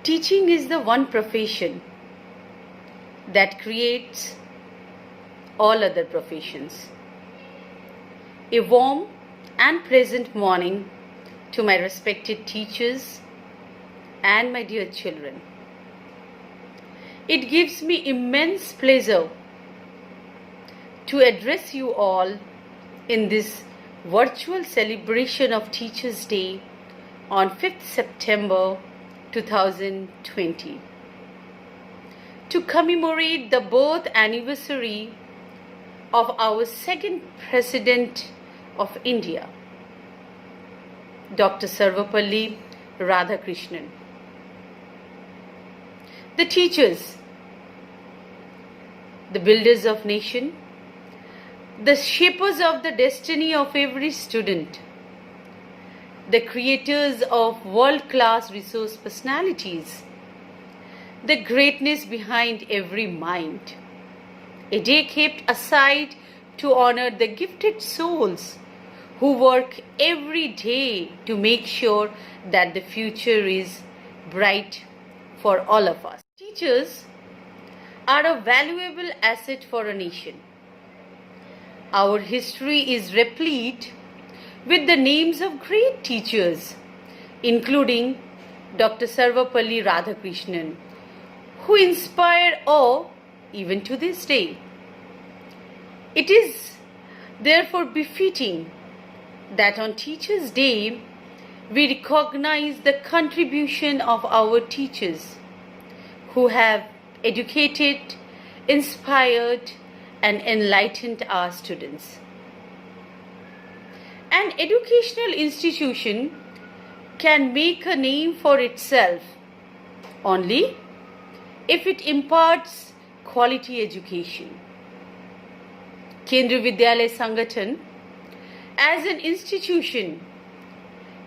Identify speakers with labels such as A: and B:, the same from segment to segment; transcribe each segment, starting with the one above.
A: Teaching is the one profession that creates all other professions. A warm and pleasant morning to my respected teachers and my dear children. It gives me immense pleasure to address you all in this virtual celebration of Teachers' Day on 5th September 2020. To commemorate the birth anniversary of our second President of India, Dr. Sarvepalli Radhakrishnan. The teachers, the builders of nation, the shapers of the destiny of every student, the creators of world-class resource personalities, the greatness behind every mind. A day kept aside to honor the gifted souls who work every day to make sure that the future is bright for all of us. Teachers are a valuable asset for a nation. Our history is replete with the names of great teachers, including Dr. Sarvepalli Radhakrishnan, who inspire awe even to this day. It is therefore befitting that on Teachers' Day we recognize the contribution of our teachers who have educated, inspired, and enlightened our students. An educational institution can make a name for itself only if it imparts quality education. Kendriya Vidyalaya Sangathan as an institution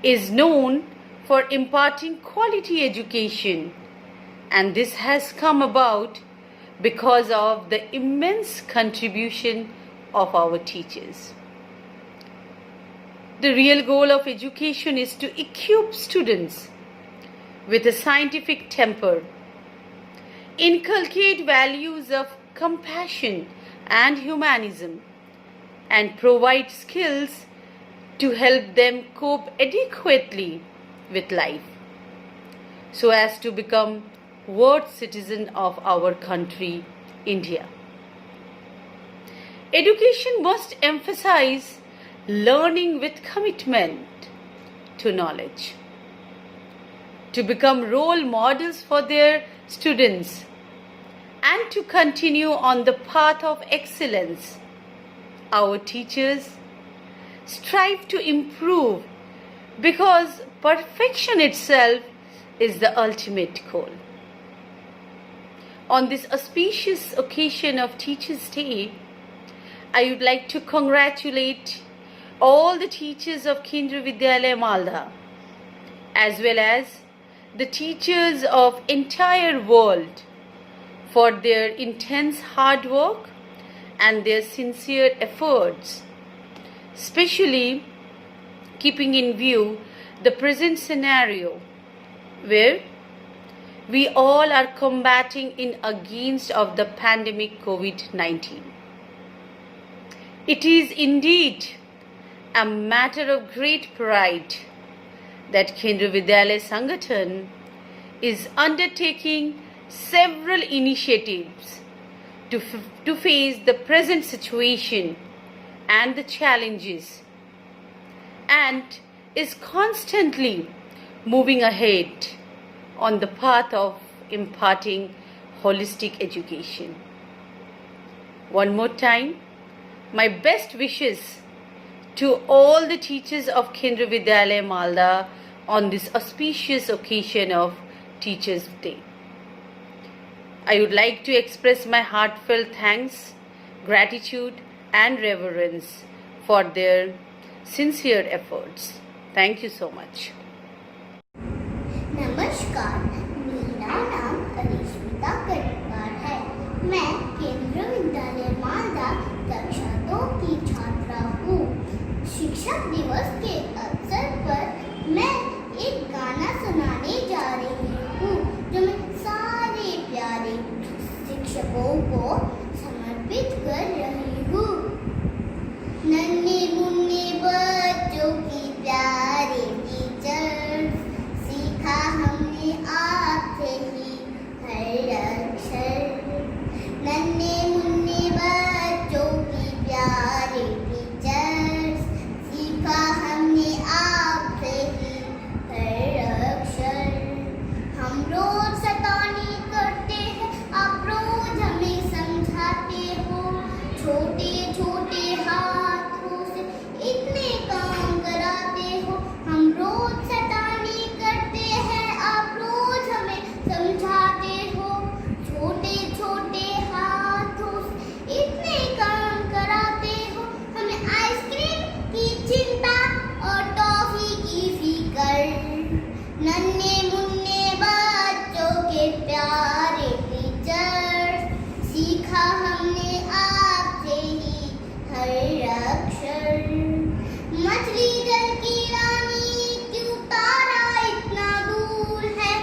A: is known for imparting quality education, and this has come about because of the immense contribution of our teachers. The real goal of education is to equip students with a scientific temper, inculcate values of compassion and humanism, and provide skills to help them cope adequately with life so as to become worthy citizen of our country, India. Education must emphasize learning with commitment to knowledge, to become role models for their students, and to continue on the path of excellence. Our teachers strive to improve because perfection itself is the ultimate goal. On this auspicious occasion of Teachers' Day, I would like to congratulate all the teachers of Kendriya Vidyalaya Malda, as well as the teachers of entire world for their intense hard work and their sincere efforts, especially keeping in view the present scenario where we all are combating in against of the pandemic COVID-19. It is indeed a matter of great pride that Kendriya Vidyalaya Sangathan is undertaking several initiatives to face the present situation and the challenges, and is constantly moving ahead on the path of imparting holistic education. One more time, my best wishes to all the teachers of Kendriya Vidyalaya Malda on this auspicious occasion of Teachers' Day. I would like to express my heartfelt thanks, gratitude, and reverence for their sincere efforts. Thank you so much.
B: नमस्कार, मेरा नाम अरिश्मिता कटवार है। मैं केंद्रीय विद्यालय मालदा कक्षा 2 की छात्रा हूँ। शिक्षक दिवस के अवसर पर मैं एक गाना सुनाने जा रही हूँ जो शिक्षकों को समर्पित कर रही हूँ। नन्हे मुन्ने बच्चों की प्यारे टीचर, सीखा हमने आपसे ही हर अक्षर। नन्हे मुन्ने बच्चों की प्यारे टीचर, सीखा हमने आपसे ही हर अक्षर। हम रोज सताने करते हैं, आप रोज हमें समझाते हो। छोटे छोटे हाथों से इतने काम कराते हो। हम रोज सताने करते हैं, आप रोज हमें समझाते हो। छोटे छोटे हाथों से इतने काम कराते हो। हमें आइसक्रीम की चिंता और टॉफी की फिकर। नन्हे मुन्ने बच्चों के प्यारे टीचर, सीखा हमने आपसे ही हर अक्षर। मछली जल की रानी क्यों तारा इतना दूर है,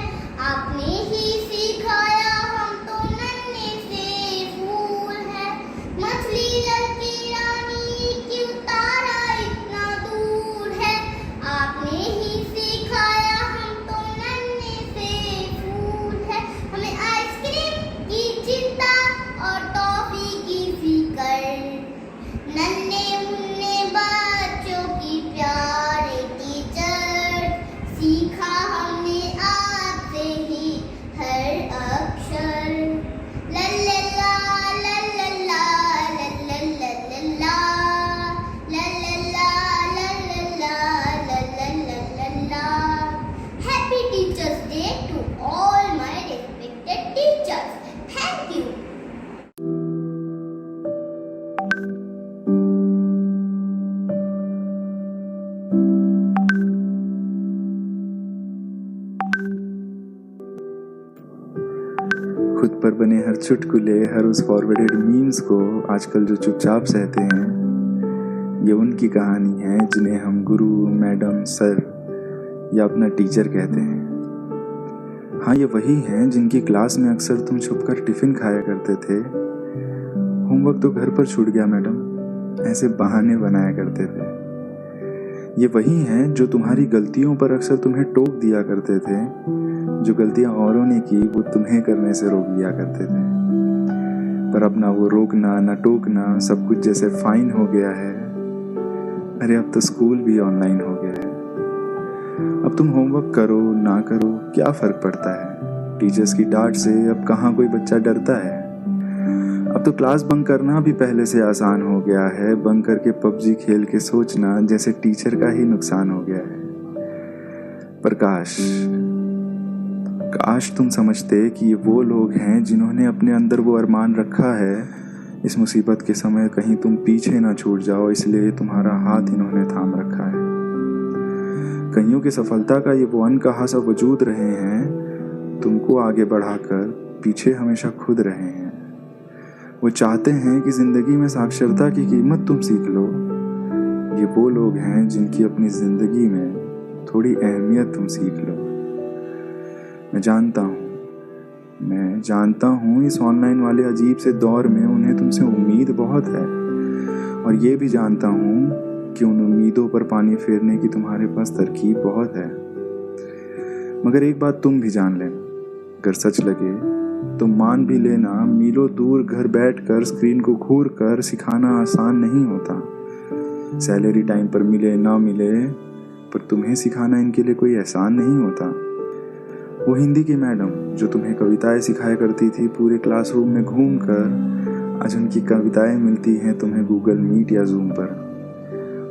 B: आपने ही सिखाया हम तो नन्हे से फूल है। मछली जल की रानी क्यों तारा इतना दूर है, आपने ही सिखाया हम तो नन्हे से फूल है। हमें आइसक्रीम की चिंता और टॉफी की फिकर। नन्हे मुन्ने बच्चों की प्यारे टीचर, सीखा हमने आपसे ही हर अक्षर। लल्लल्ला लल्लल्ला लल्लल्ला लल्लल्ला लल्लल्ला लल्लल्ला। Happy Teachers Day to all my respected teachers. Thank you.
C: खुद पर बने हर चुटकुले, हर उस फॉरवर्डेड मीम्स को आजकल जो चुपचाप सहते हैं, ये उनकी कहानी है जिन्हें हम गुरु, मैडम, सर या अपना टीचर कहते हैं। हाँ, ये वही हैं जिनकी क्लास में अक्सर तुम छुपकर टिफिन खाया करते थे। होमवर्क तो घर पर छूट गया मैडम, ऐसे बहाने बनाया करते थे। ये वही हैं जो तुम्हारी गलतियों पर अक्सर तुम्हें टोक दिया करते थे। जो गलतियां औरों ने की वो तुम्हें करने से रोक दिया करते थे। पर अब ना वो रोकना ना टोकना, सब कुछ जैसे फाइन हो गया है। अरे अब तो स्कूल भी ऑनलाइन हो गया है। अब तुम होमवर्क करो ना करो क्या फर्क पड़ता है। टीचर्स की डांट से अब कहाँ कोई बच्चा डरता है। अब तो क्लास बंक करना भी पहले से आसान हो गया है। बंक करके पबजी खेल के सोचना जैसे टीचर का ही नुकसान हो गया है। पर काश तुम समझते कि ये वो लोग हैं जिन्होंने अपने अंदर वो अरमान रखा है। इस मुसीबत के समय कहीं तुम पीछे ना छूट जाओ, इसलिए तुम्हारा हाथ इन्होंने थाम रखा है। कईयों की सफलता का ये वो अनकहा सा वजूद रहे हैं, तुमको आगे बढ़ाकर पीछे हमेशा खुद रहे हैं। वो चाहते हैं कि जिंदगी में साक्षरता की कीमत तुम सीख लो। ये वो लोग हैं जिनकी अपनी जिंदगी में थोड़ी अहमियत तुम सीख लो। मैं जानता हूँ इस ऑनलाइन वाले अजीब से दौर में उन्हें तुमसे उम्मीद बहुत है, और ये भी जानता हूँ कि उन उम्मीदों पर पानी फेरने की तुम्हारे पास तरकीब बहुत है। मगर एक बात तुम भी जान लेना, अगर सच लगे तो मान भी लेना, मीलों दूर घर बैठकर स्क्रीन को घूर कर सिखाना आसान नहीं होता। सैलरी टाइम पर मिले ना मिले, पर तुम्हें सिखाना इनके लिए कोई एहसान नहीं होता। वो हिंदी की मैडम जो तुम्हें कविताएं सिखाया करती थी पूरे क्लासरूम में घूमकर, आज उनकी कविताएं मिलती हैं तुम्हें गूगल मीट या जूम पर।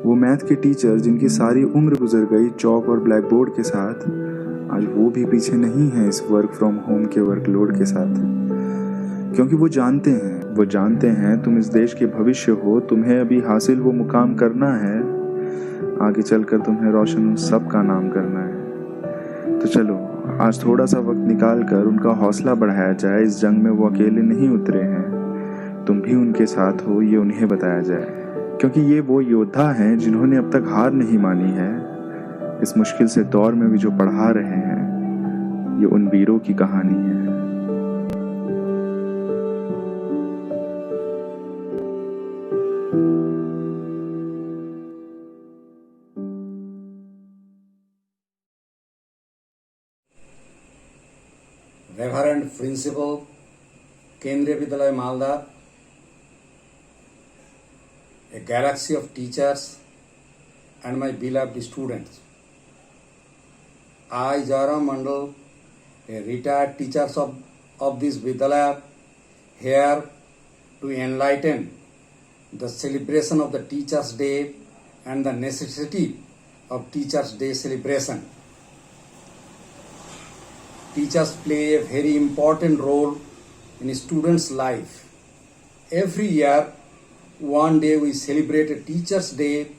C: वो मैथ के टीचर जिनकी सारी उम्र गुजर गई चौक और ब्लैक बोर्ड के साथ, आज वो भी पीछे नहीं हैं इस वर्क फ्रॉम होम के वर्कलोड के साथ। क्योंकि वो जानते हैं तुम इस देश के भविष्य हो, तुम्हें अभी हासिल वो मुकाम करना है, आगे चलकर तुम्हें रोशन उन सब का नाम करना है। तो चलो आज थोड़ा सा वक्त निकाल कर उनका हौसला बढ़ाया जाए। इस जंग में वो अकेले नहीं उतरे हैं, तुम भी उनके साथ हो, ये उन्हें बताया जाए। क्योंकि ये वो योद्धा हैं जिन्होंने अब तक हार नहीं मानी है। इस मुश्किल से दौर में भी जो पढ़ा रहे हैं, ये उन वीरों की कहानी है।
D: Reverend Principal, Kendriya Vidyalaya Malda, a galaxy of teachers, and my beloved students. I, Jaram Mandal, a retired teacher of this Vidyalaya, here to enlighten the celebration of the Teachers' Day and the necessity of Teachers' Day celebration. Teachers play a very important role in a student's life. Every year, one day we celebrate a Teachers' Day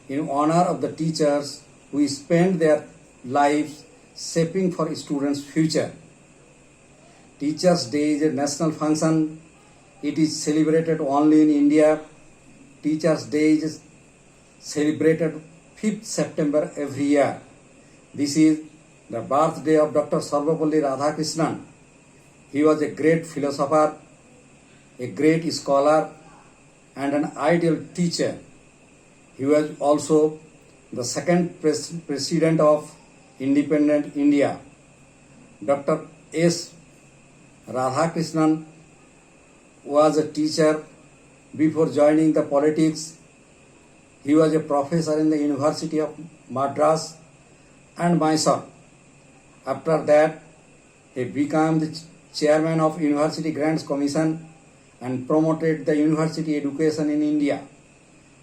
D: in honor of the teachers who spend their lives shaping for students' future. Teachers' Day is a national function. It is celebrated only in India. Teachers' Day is celebrated 5th September every year. This is the birthday of Dr. Sarvapalli Radhakrishnan. He was a great philosopher, a great scholar, and an ideal teacher. He was also the second president of independent India. Dr. S. Radhakrishnan was a teacher before joining the politics. He was a professor in the University of Madras and Mysore. After that, he became the chairman of University Grants Commission and promoted the university education in India.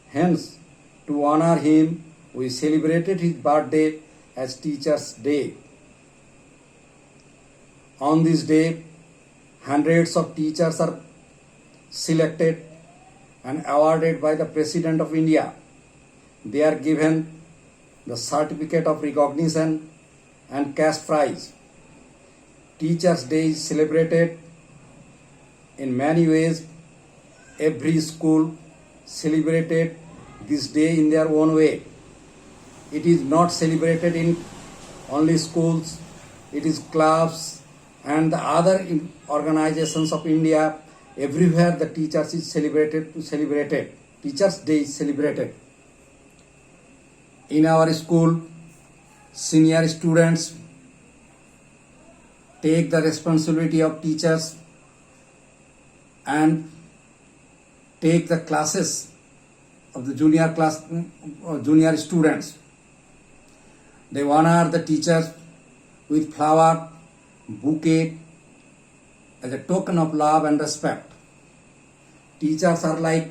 D: Hence, to honor him, we celebrated his birthday as Teachers' Day. On this day, hundreds of teachers are selected and awarded by the President of India. They are given the certificate of recognition and cash prize. Teachers' Day is celebrated in many ways. Every school celebrated this day in their own way. It is not celebrated in only schools, it is clubs and the other organizations of India. Everywhere the teachers is celebrated. Teachers' Day is celebrated. In our school, senior students take the responsibility of teachers and take the classes of the junior students. They honor the teachers with flower, bouquet as a token of love and respect. Teachers are like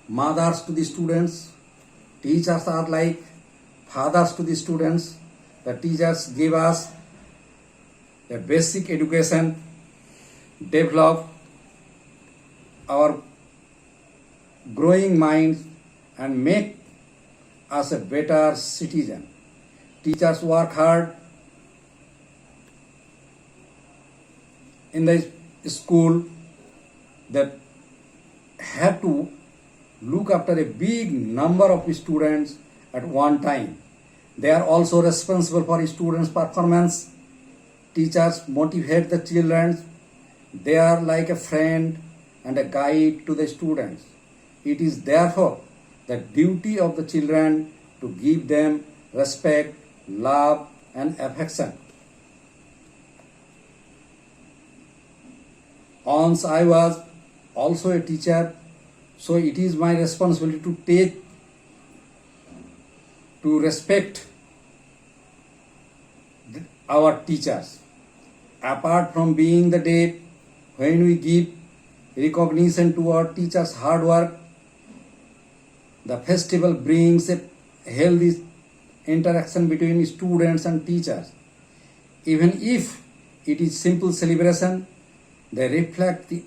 D: mothers to the students. Teachers are like fathers to the students. The teachers give us a basic education, develop our growing minds and make us a better citizen. Teachers work hard in the school that have to look after a big number of students at one time. They are also responsible for students' performance. Teachers motivate the children. They are like a friend and a guide to the students. It is therefore the duty of the children to give them respect, love, and affection. Once I was also a teacher, so it is my responsibility to respect our teachers. Apart from being the day when we give recognition to our teachers' hard work, the festival brings a healthy interaction between students and teachers. Even if it is simple celebration, they reflect the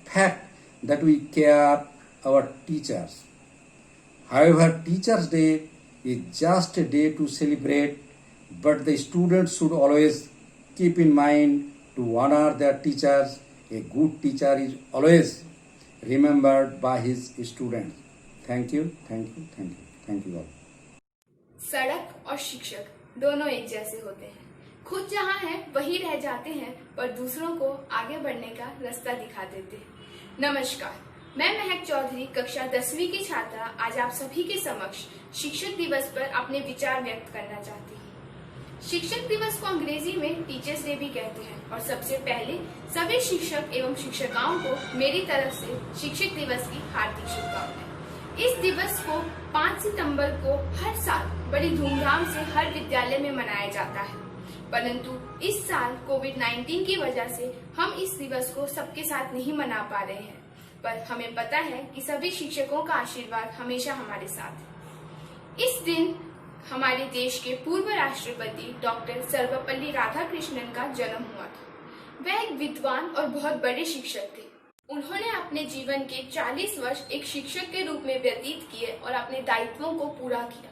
D: fact that we care our teachers. However, Teachers' Day is just a day to celebrate, but the students should always keep in mind to honor their teachers. A good teacher is always remembered by his students. Thank you, thank you, thank you, thank you all.
E: सड़क और शिक्षक दोनों एक जैसे होते हैं। खुद जहाँ हैं वहीं रह जाते हैं, पर दूसरों को आगे बढ़ने का रास्ता दिखा देते हैं। नमस्कार, मैं महक चौधरी कक्षा 10वीं की छात्रा आज आप सभी के समक्ष शिक्षक दिवस पर अपने विचार व्यक्त करना चाहती हूँ। शिक्षक दिवस को अंग्रेजी में टीचर्स डे भी कहते हैं और सबसे पहले सभी शिक्षक एवं शिक्षिकाओं को मेरी तरफ से शिक्षक दिवस की हार्दिक शुभकामनाएं। इस दिवस को 5 सितंबर को हर साल बड़ी धूमधाम से हर विद्यालय में मनाया जाता है, परंतु इस साल कोविड-19 की वजह से हम इस दिवस को सबके साथ नहीं मना पा रहे हैं, पर हमें पता है कि सभी शिक्षकों का आशीर्वाद हमेशा हमारे साथ है। इस दिन हमारे देश के पूर्व राष्ट्रपति डॉक्टर सर्वपल्ली राधाकृष्णन का जन्म हुआ था। वह एक विद्वान और बहुत बड़े शिक्षक थे। उन्होंने अपने जीवन के 40 वर्ष एक शिक्षक के रूप में व्यतीत किए और अपने दायित्वों को पूरा किया।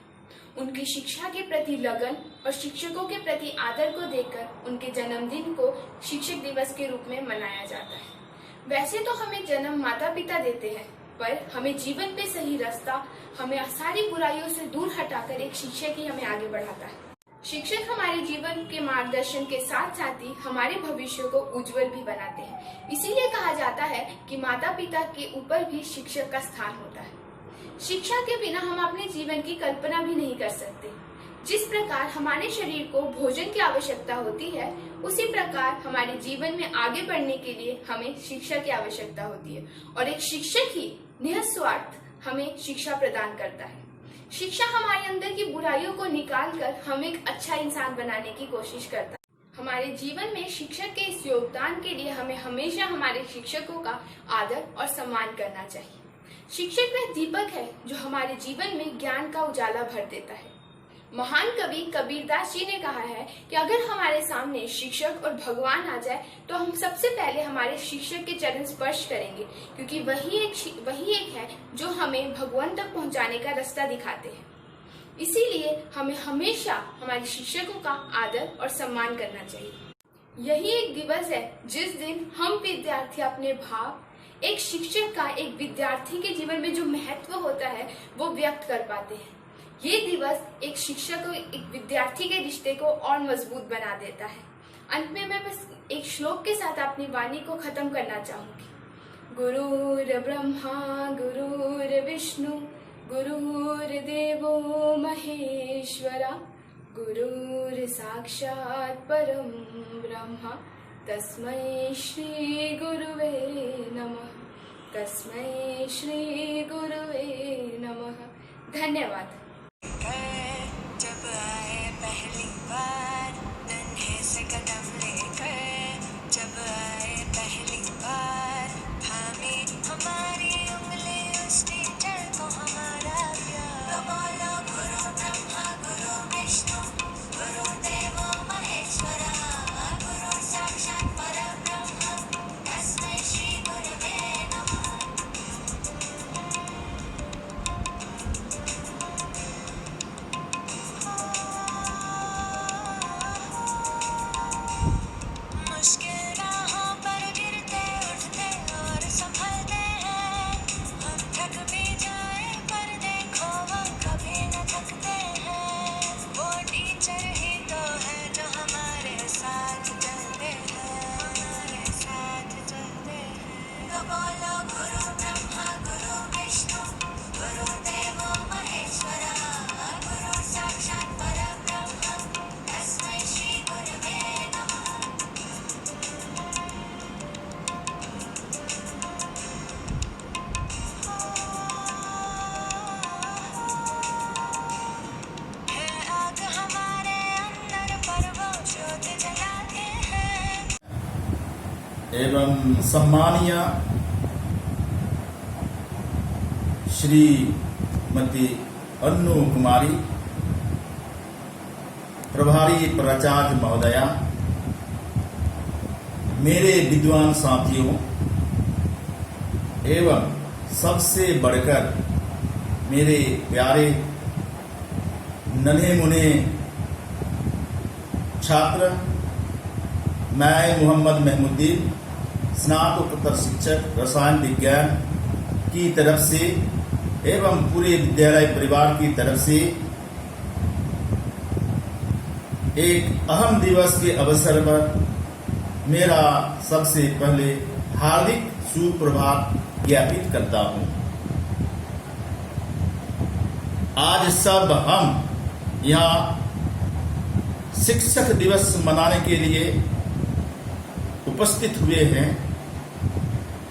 E: उनकी शिक्षा के प्रति लगन और शिक्षकों के प्रति आदर को देखकर उनके जन्मदिन को शिक्षक दिवस के रूप में मनाया जाता है। वैसे तो हमें जन्म माता पिता देते हैं, पर हमें जीवन पे सही रास्ता, हमें सारी बुराइयों से दूर हटाकर एक शिक्षक ही हमें आगे बढ़ाता है। शिक्षक हमारे जीवन के मार्गदर्शन के साथ साथ ही हमारे भविष्य को उज्जवल भी बनाते हैं। इसीलिए कहा जाता है कि माता पिता के ऊपर भी शिक्षक का स्थान होता है। शिक्षा के बिना हम अपने जीवन की कल्पना भी नहीं कर सकते। जिस प्रकार हमारे शरीर को भोजन की आवश्यकता होती है, उसी प्रकार हमारे जीवन में आगे बढ़ने के लिए हमें शिक्षा की आवश्यकता होती है और एक शिक्षक ही निस्वार्थ हमें शिक्षा प्रदान करता है। शिक्षा हमारे अंदर की बुराइयों को निकालकर हमें एक अच्छा इंसान बनाने की कोशिश करता है। हमारे जीवन में शिक्षक के इस योगदान के लिए हमें हमेशा हमारे शिक्षकों का आदर और सम्मान करना चाहिए। शिक्षक वह दीपक है जो हमारे जीवन में ज्ञान का उजाला भर देता है। महान कवि कबीरदास जी ने कहा है कि अगर हमारे सामने शिक्षक और भगवान आ जाए तो हम सबसे पहले हमारे शिक्षक के चरण स्पर्श करेंगे, क्योंकि वही एक है जो हमें भगवान तक पहुंचाने का रास्ता दिखाते हैं। इसीलिए हमें हमेशा हमारे शिक्षकों का आदर और सम्मान करना चाहिए। यही एक दिवस है जिस दिन हम विद्यार्थी अपने भाव एक शिक्षक का एक विद्यार्थी के जीवन में जो महत्व होता है वो व्यक्त कर पाते हैं। ये दिवस एक शिक्षक और एक विद्यार्थी के रिश्ते को और मजबूत बना देता है। अंत में मैं बस एक श्लोक के साथ अपनी वाणी को खत्म करना चाहूंगी। गुरुर् ब्रह्मा गुरुर् विष्णु गुरुर्देवो महेश्वरा गुरुर् साक्षात् परम ब्रह्म तस्मै श्री गुरुवे नमः। तस्मै श्री गुरुवे नमः। धन्यवाद।
F: जब आए पहली बार तन्हे से कदम लेकर, जब आए पहली बार थामी हमारी उंगली उस टीचर को हमारा प्यार। तो बोलो गुरु ब्रह्मा गुरु विष्णु गुरु देवो महेश्वरा गुरु साक्षात् परब्रह्म तस्मै श्री गुरुवे नमः। मुश्किल राहों पर गिरते उठते और संभलते हैं, हम थक भी जाए पर देखो वो कभी न थकते हैं। वो टीचर ही तो है जो हमारे साथ चलते हैं, हमारे साथ चलते हैं। तो बोलो गुरु ब्रह्मा गुरु विष्णु गुरु देवो महेश्वरा गुरु साक्षात् परब्रह्म तस्मै श्री गुरुवे नमः। है आग हमारे अंदर पर वो ज्योत जलाते हैं।
G: एवं सम्मानीय श्रीमती अन्नू कुमारी प्रभारी प्राचार्य महोदया, मेरे विद्वान साथियों एवं सबसे बढ़कर मेरे प्यारे नन्हे मुन्ने छात्र, मैं मोहम्मद महमूद्दीन स्नातकोत्तर शिक्षक रसायन विज्ञान की तरफ से एवं पूरे विद्यालय परिवार की तरफ से एक अहम दिवस के अवसर पर मेरा सबसे पहले हार्दिक सुप्रभात ज्ञापित करता हूं। आज सब हम यहाँ शिक्षक दिवस मनाने के लिए उपस्थित हुए हैं।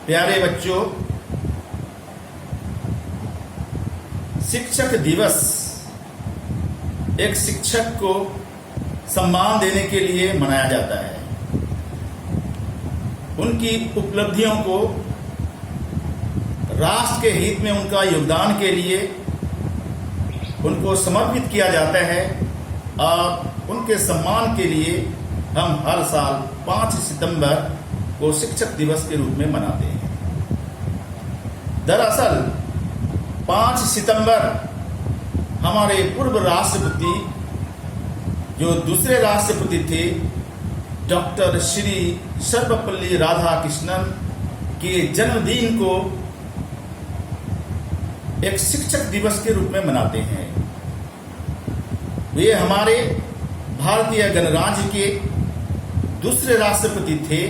G: प्यारे बच्चों, शिक्षक दिवस एक शिक्षक को सम्मान देने के लिए मनाया जाता है। उनकी उपलब्धियों को राष्ट्र के हित में उनका योगदान के लिए उनको समर्पित किया जाता है और उनके सम्मान के लिए हम हर साल 5 सितंबर को शिक्षक दिवस के रूप में मनाते हैं। दरअसल 5 सितंबर हमारे पूर्व राष्ट्रपति जो दूसरे राष्ट्रपति थे डॉक्टर श्री सर्वपल्ली राधाकृष्णन के जन्मदिन को एक शिक्षक दिवस के रूप में मनाते हैं। वे हमारे भारतीय गणराज्य के दूसरे राष्ट्रपति थे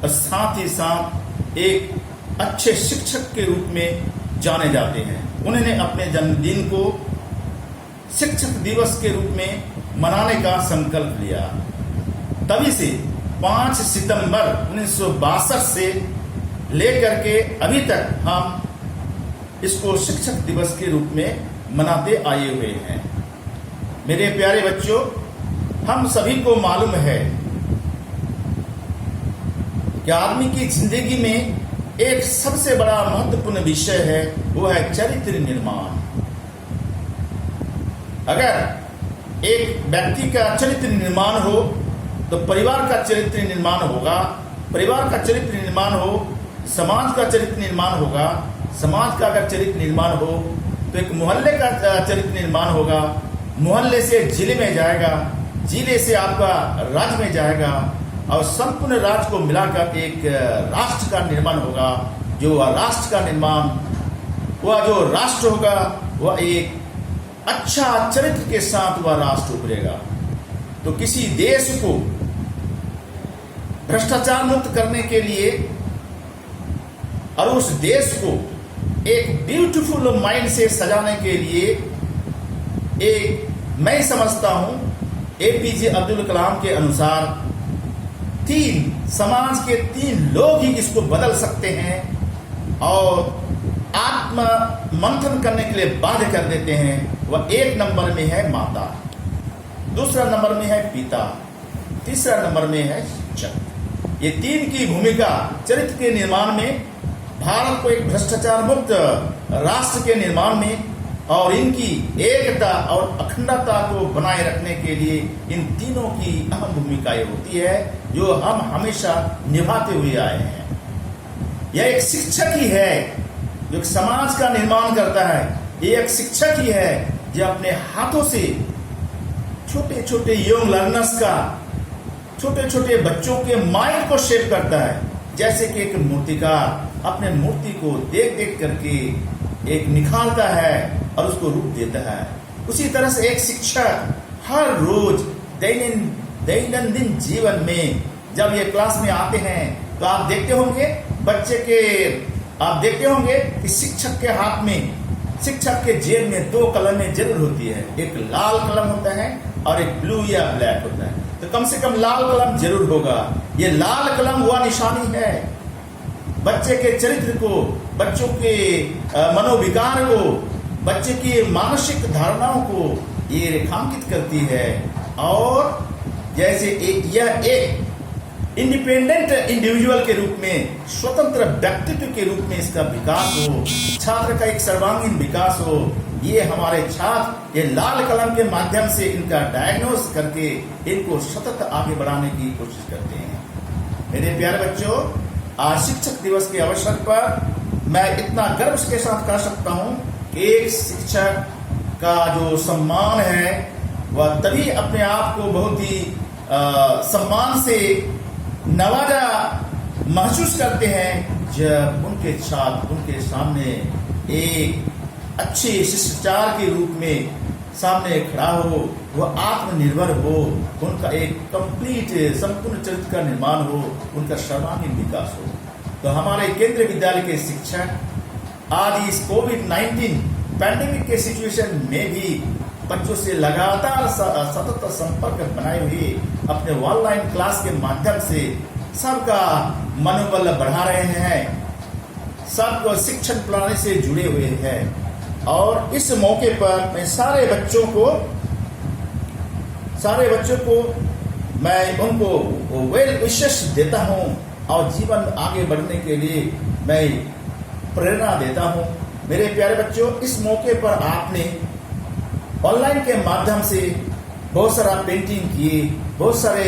G: और साथ ही साथ एक अच्छे शिक्षक के रूप में जाने जाते हैं। उन्होंने अपने जन्मदिन को शिक्षक दिवस के रूप में मनाने का संकल्प लिया। तभी से 5 सितंबर 1962 से लेकर के अभी तक हम इसको शिक्षक दिवस के रूप में मनाते आए हुए हैं। मेरे प्यारे बच्चों, हम सभी को मालूम है कि आदमी की जिंदगी में एक सबसे बड़ा महत्वपूर्ण विषय है, वो है चरित्र निर्माण। अगर एक व्यक्ति का चरित्र निर्माण हो तो परिवार का चरित्र निर्माण होगा, परिवार का चरित्र निर्माण हो समाज का चरित्र निर्माण होगा, समाज का अगर चरित्र निर्माण हो तो एक मोहल्ले का चरित्र निर्माण होगा, मोहल्ले से जिले में जाएगा, जिले से आपका राज्य में जाएगा और संपूर्ण राज्य को मिलाकर एक राष्ट्र का निर्माण होगा। जो राष्ट्र का निर्माण, वह जो राष्ट्र होगा वह एक अच्छा चरित्र के साथ वह राष्ट्र उभरेगा। तो किसी देश को भ्रष्टाचार मुक्त करने के लिए और उस देश को एक ब्यूटीफुल माइंड से सजाने के लिए एक मैं समझता हूं एपीजे अब्दुल कलाम के अनुसार 3 समाज के 3 लोग ही इसको बदल सकते हैं और आत्म मंथन करने के लिए बाध्य कर देते हैं। वह 1 नंबर में है माता, दूसरा नंबर में है पिता, तीसरा नंबर में है शिक्षक। ये 3 की भूमिका चरित्र के निर्माण में, भारत को एक भ्रष्टाचार मुक्त राष्ट्र के निर्माण में और इनकी एकता और अखंडता को बनाए रखने के लिए इन तीनों की अहम भूमिकाएं होती है जो हम हमेशा निभाते हुए आए हैं। यह एक शिक्षक ही है जो समाज का निर्माण करता है। ये एक शिक्षक ही है जो अपने हाथों से छोटे छोटे यंग लर्नर्स का, छोटे छोटे बच्चों के माइंड को शेप करता है। जैसे कि एक मूर्तिकार अपने मूर्ति को देख देख करके एक निखारता है और उसको रूप देता है, उसी तरह से एक शिक्षक हर रोज दैनंदिन जीवन में जब ये क्लास में आते हैं तो आप देखते होंगे कि शिक्षक के हाथ में, शिक्षक के जेब में 2 कलमें जरूर होती है। एक लाल कलम होता है और एक ब्लू या ब्लैक होता है। तो कम से कम लाल कलम जरूर होगा। ये लाल कलम वह निशानी है बच्चे के चरित्र को, बच्चों के मनोविकार को, बच्चे की मानसिक धारणाओं को ये रेखांकित करती है। और जैसे यह एक इंडिपेंडेंट इंडिविजुअल के रूप में, स्वतंत्र व्यक्तित्व के रूप में इसका विकास हो, छात्र का एक सर्वांगीण विकास हो, ये हमारे छात्र ये लाल कलम के माध्यम से इनका डायग्नोस करके इनको सतत आगे बढ़ाने की कोशिश करते हैं। मेरे प्यारे बच्चों, आज शिक्षक दिवस के अवसर पर मैं इतना गर्व के साथ कह सकता हूं कि एक शिक्षक का जो सम्मान है वह तभी अपने आप को बहुत ही सम्मान से नवाजा महसूस करते हैं जब उनके छात्र उनके सामने एक अच्छे शिष्टाचार के रूप में सामने खड़ा हो, वह आत्मनिर्भर हो, उनका एक कंप्लीट संपूर्ण चरित्र का निर्माण हो, उनका सर्वांगीण विकास हो। तो हमारे केंद्रीय विद्यालय के शिक्षक आज इस कोविड-19 पैंडेमिक के सिचुएशन में भी बच्चों से लगातार सतत संपर्क बनाए हुए अपने ऑनलाइन क्लास के माध्यम से सबका मनोबल बढ़ा रहे हैं, सबको शिक्षण प्रणाली से जुड़े हुए हैं। और इस मौके पर मैं सारे बच्चों को मैं उनको वेल विशेष देता हूं और जीवन आगे बढ़ने के लिए मैं प्रेरणा देता हूं। मेरे प्यारे बच्चों, इस मौके पर आपने ऑनलाइन के माध्यम से बहुत सारा पेंटिंग किए, बहुत सारे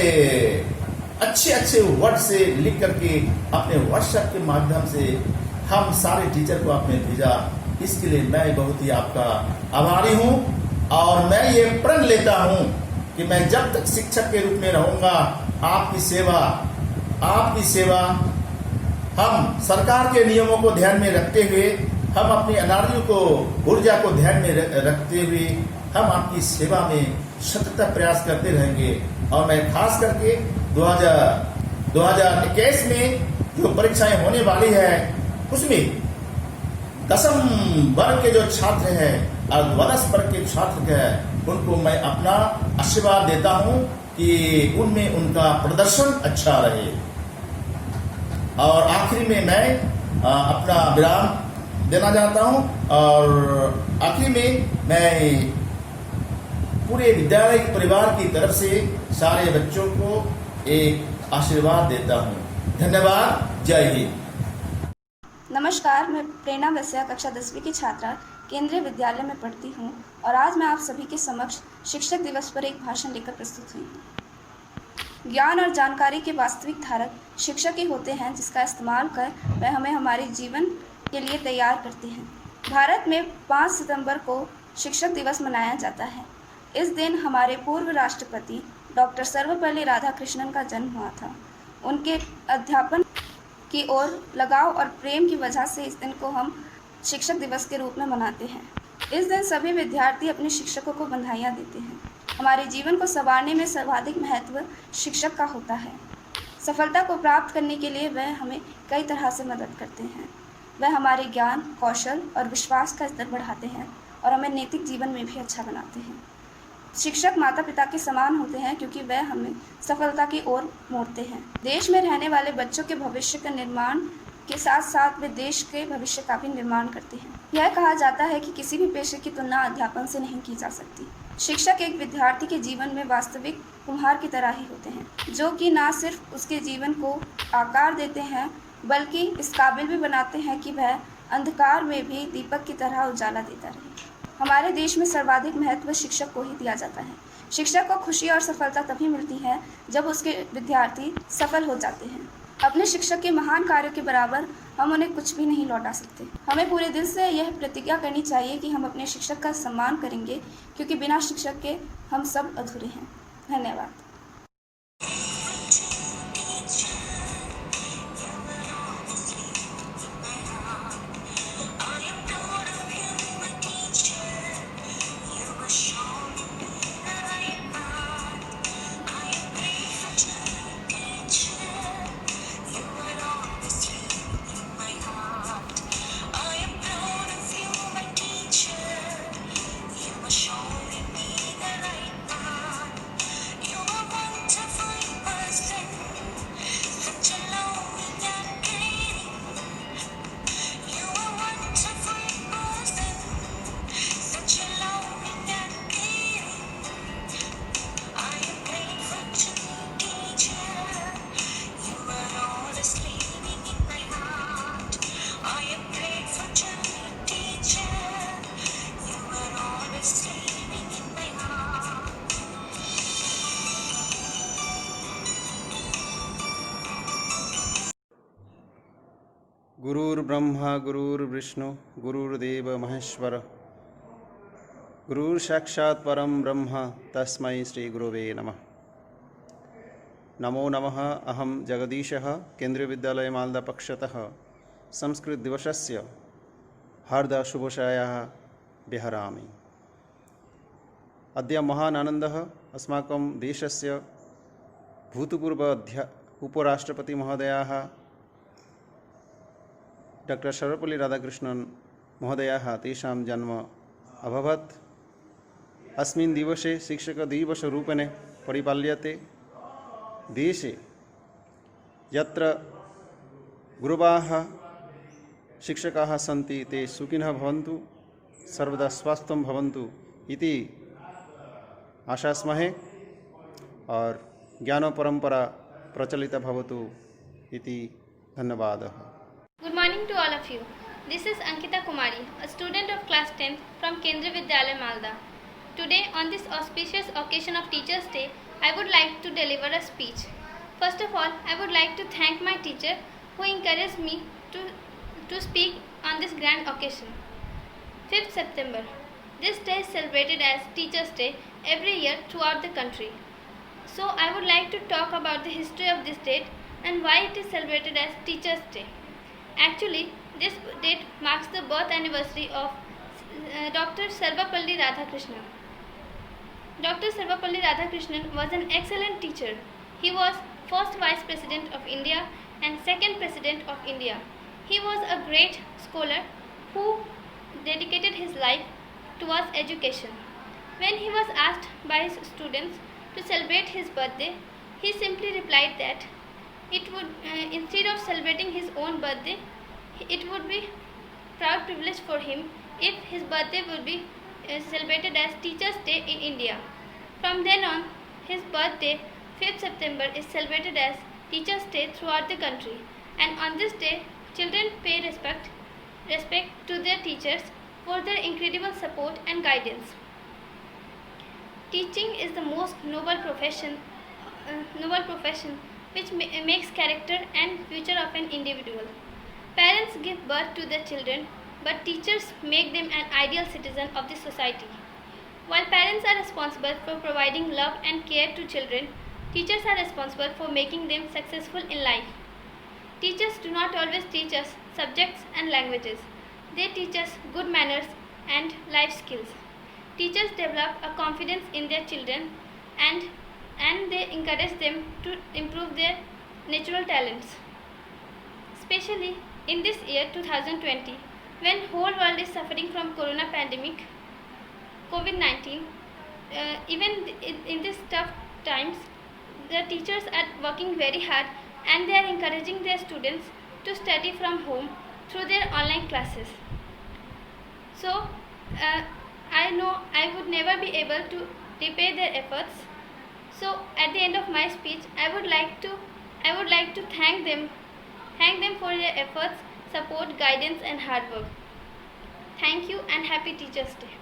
G: अच्छे वर्ड से लिख करके अपने व्हाट्सएप के माध्यम से हम सारे टीचर को आपने भेजा। इसके लिए मैं बहुत ही आपका आभारी हूं और मैं ये प्रण लेता हूं कि मैं जब तक शिक्षक के रूप में रहूंगा, आपकी सेवा हम सरकार के नियमों को ध्यान में रखते हुए, हम अपनी अनारियों को ऊर्जा को ध्यान में रखते हुए हम आपकी सेवा में सतत प्रयास करते रहेंगे। और मैं खास करके 2021 में जो परीक्षाएं होने वाली है उसमें 10वीं वर्ग के जो छात्र हैं और 12वीं वर्ग के छात्र हैं उनको मैं अपना आशीर्वाद देता हूं कि उनमें उनका प्रदर्शन अच्छा रहे। और आखिरी में मैं अपना विराम देना चाहता हूं और आखिरी में मैं पूरे विद्यालय परिवार की तरफ से सारे बच्चों को एक आशीर्वाद देता हूं। धन्यवाद। जय हिंद।
H: नमस्कार, मैं प्रेरणा वैश्या कक्षा 10वीं की छात्रा केंद्रीय विद्यालय में पढ़ती हूँ और आज मैं आप सभी के समक्ष शिक्षक दिवस पर एक भाषण लेकर प्रस्तुत हुई हूँ। ज्ञान और जानकारी के वास्तविक धारक शिक्षक ही होते हैं, जिसका इस्तेमाल कर वह हमें हमारे जीवन के लिए तैयार करते हैं। भारत में 5 सितंबर को शिक्षक दिवस मनाया जाता है। इस दिन हमारे पूर्व राष्ट्रपति डॉक्टर सर्वपल्ली राधाकृष्णन का जन्म हुआ था। उनके अध्यापन की ओर लगाव और प्रेम की वजह से इस दिन को हम शिक्षक दिवस के रूप में मनाते हैं। इस दिन सभी विद्यार्थी अपने शिक्षकों को बधाइयाँ देते हैं। हमारे जीवन को संवारने में सर्वाधिक महत्व शिक्षक का होता है। सफलता को प्राप्त करने के लिए वह हमें कई तरह से मदद करते हैं। वह हमारे ज्ञान, कौशल और विश्वास का स्तर बढ़ाते हैं और हमें नैतिक जीवन में भी अच्छा बनाते हैं। शिक्षक माता पिता के समान होते हैं क्योंकि वह हमें सफलता की ओर मोड़ते हैं। देश में रहने वाले बच्चों के भविष्य के निर्माण के साथ साथ वे देश के भविष्य का भी निर्माण करते हैं। यह कहा जाता है कि किसी भी पेशे की तुलना अध्यापन से नहीं की जा सकती। शिक्षक एक विद्यार्थी के जीवन में वास्तविक कुम्हार की तरह ही होते हैं, जो कि न सिर्फ उसके जीवन को आकार देते हैं बल्कि इस काबिल भी बनाते हैं कि वह अंधकार में भी दीपक की तरह उजाला देता रहे। हमारे देश में सर्वाधिक महत्व शिक्षक को ही दिया जाता है। शिक्षक को खुशी और सफलता तभी मिलती है जब उसके विद्यार्थी सफल हो जाते हैं। अपने शिक्षक के महान कार्यों के बराबर हम उन्हें कुछ भी नहीं लौटा सकते। हमें पूरे दिल से यह प्रतिज्ञा करनी चाहिए कि हम अपने शिक्षक का सम्मान करेंगे, क्योंकि बिना शिक्षक के हम सब अधूरे हैं। धन्यवाद।
I: गुरुर्ब्रह्मा गुरुर्विष्णु गुरुर्देव महेश्वर गुरुर्साक्षात् परम ब्रह्म तस्मै श्री गुरुवे नमः। नमो नमः। अहं जगदीशः केन्द्रीयविद्यालय मालदा पक्षतः संस्कृतदिवसस्य हार्दशुभेच्छाः विहरामि। अद्य महान् आनन्दः अस्माकं देशस्य भूतपूर्व उपराष्ट्रपतिमहोदयाः डॉक्टर सर्वपल्ली राधाकृष्णन महोदयाः तेषां जन्म अभवत्। अस्मिन् दिवसे शिक्षकदिवसरूपेण परिपाल्यते। देशे यत्र गुरवः शिक्षकाः सन्ति ते सुखिनः भवन्तु, सर्वदा स्वस्थं भवन्तु इति आशास्महे और ज्ञानपरम्परा प्रचलिता भवतु इति धन्यवादः।
J: Good morning to all of you. This is Ankita Kumari, a student of class 10th from Kendriya Vidyalaya Malda. Today, on this auspicious occasion of Teachers' Day, I would like to deliver a speech. First of all, I would like to thank my teacher who encouraged me to speak on this grand occasion. 5th September. This day is celebrated as Teachers' Day every year throughout the country. So, I would like to talk about the history of this date and why it is celebrated as Teachers' Day. Actually, this date marks the birth anniversary of Dr. Sarvapalli Radhakrishnan. Dr. Sarvapalli Radhakrishnan was an excellent teacher. He was first Vice President of India and second President of India. He was a great scholar who dedicated his life towards education. When he was asked by his students to celebrate his birthday, he simply replied that instead of celebrating his own birthday, it would be proud privilege for him if his birthday would be celebrated as Teachers' Day in India. From then on, his birthday, 5th September, is celebrated as Teachers' Day throughout the country. And on this day, children pay respect to their teachers for their incredible support and guidance. Teaching is the most noble profession which makes character and future of an individual. Parents give birth to their children, but teachers make them an ideal citizen of the society. While parents are responsible for providing love and care to children, teachers are responsible for making them successful in life. Teachers do not always teach us subjects and languages. They teach us good manners and life skills. Teachers develop a confidence in their children and they encourage them to improve their natural talents. Especially in this year 2020, when whole world is suffering from corona pandemic, COVID-19, even in these tough times, the teachers are working very hard and they are encouraging their students to study from home through their online classes. So, I know I would never be able to repay their efforts. So, at the end of my speech, I would like to thank them for their efforts, support, guidance, and hard work. Thank you and happy Teachers' Day.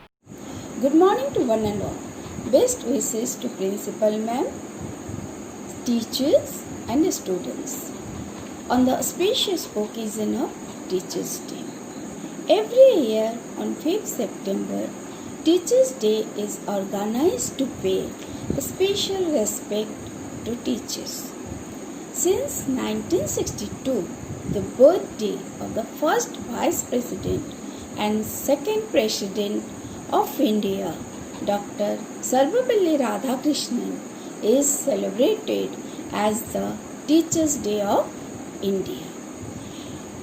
K: Good morning to one and all. Best wishes to Principal Ma'am, teachers, and students on the auspicious occasion of Teachers' Day. Every year on 5th September, Teachers' Day is organized to pay special respect to teachers. Since 1962, the birthday of the first Vice President and second President of India, Dr. Sarvapalli Radhakrishnan, is celebrated as the Teachers' Day of India.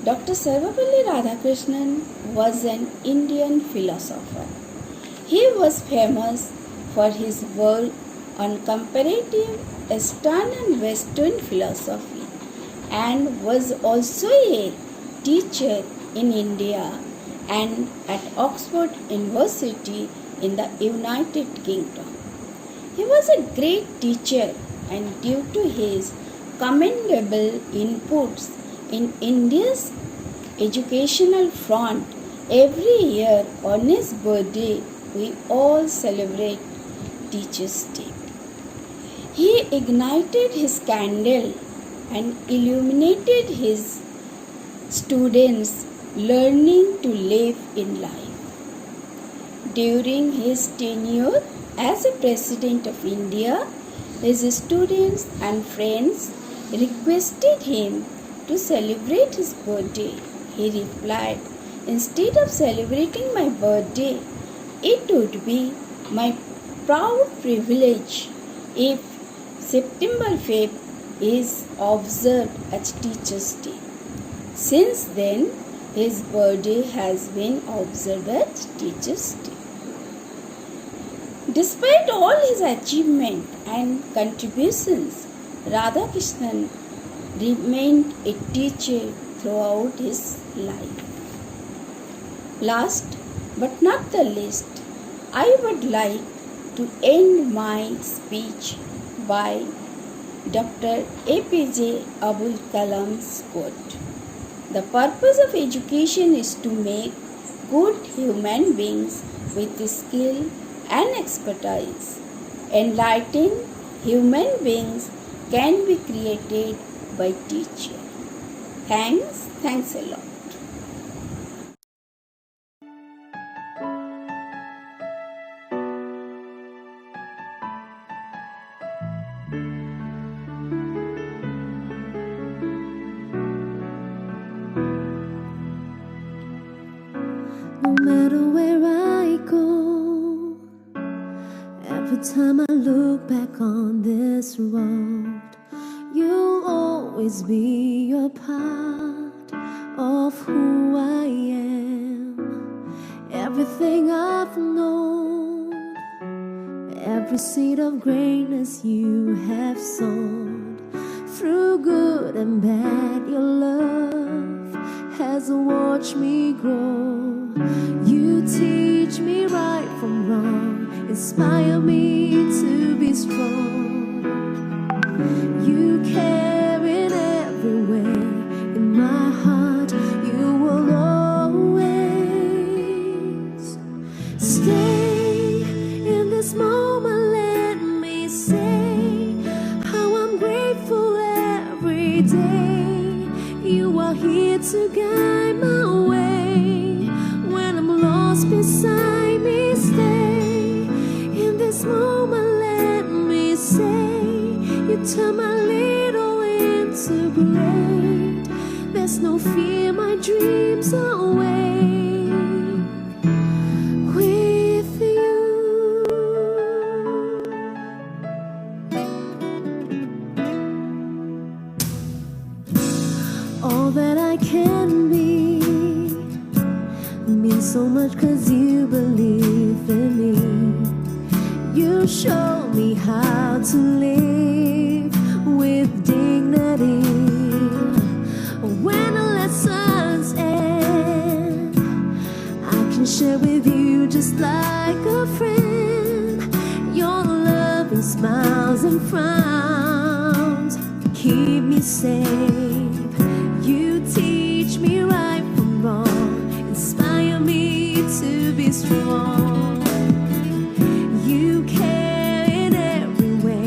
K: Dr. Sarvapalli Radhakrishnan was an Indian philosopher. He was famous for his work on comparative Eastern and Western philosophy and was also a teacher in India and at Oxford University in the United Kingdom. He was a great teacher and due to his commendable inputs in India's educational front, every year on his birthday we all celebrate Teachers' Day. He ignited his candle and illuminated his students' learning to live in life. During his tenure as a President of India, his students and friends requested him to celebrate his birthday. He replied, "Instead of celebrating my birthday, it would be my proud privilege if September 5th is observed as Teachers' Day." Since then, his birthday has been observed as Teachers' Day. Despite all his achievement and contributions, Radhakrishnan remained a teacher throughout his life. Last but not the least, I would like to end my speech by Dr. APJ Abul Kalam's quote. The purpose of education is to make good human beings with skill and expertise. Enlightened human beings can be created by teaching. Thanks a lot.
F: No matter where I go, every time I look back on this road, you'll always be a part of who I am. Everything I've known, every seed of greatness you have sown, through good and bad, your love has watched me grow. You teach me right from wrong, inspire me to be strong. You care in every way, in my heart you will always stay. In this moment let me say how I'm grateful every day. You are here to guide my way. When I'm lost beside me, stay. In this moment let me say you turn my little into great. There's no fear, my dreams are awake with you. All that I can be means so much 'cause you believe in me. You show me how to live with dignity. When the lessons end, I can share with you just like a friend. Your loving smiles and frowns keep me safe. You teach me right from wrong, inspire me to be strong. You care in every way,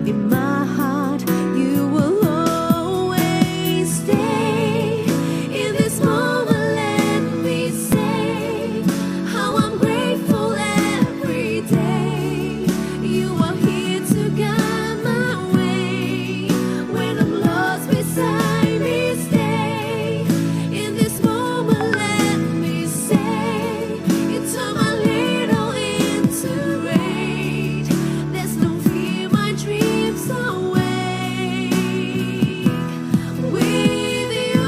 F: in my heart you will always stay. In this moment let me say how I'm grateful every day. You are here to guide my way. When I'm lost beside me, stay. In this moment let me say you turn my little into great. There's no fear, my dreams are awake with you.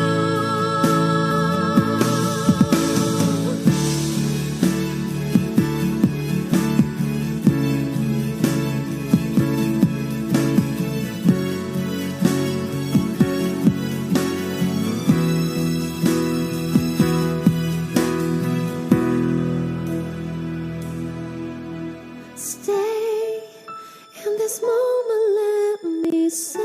F: Stay. In this moment let me say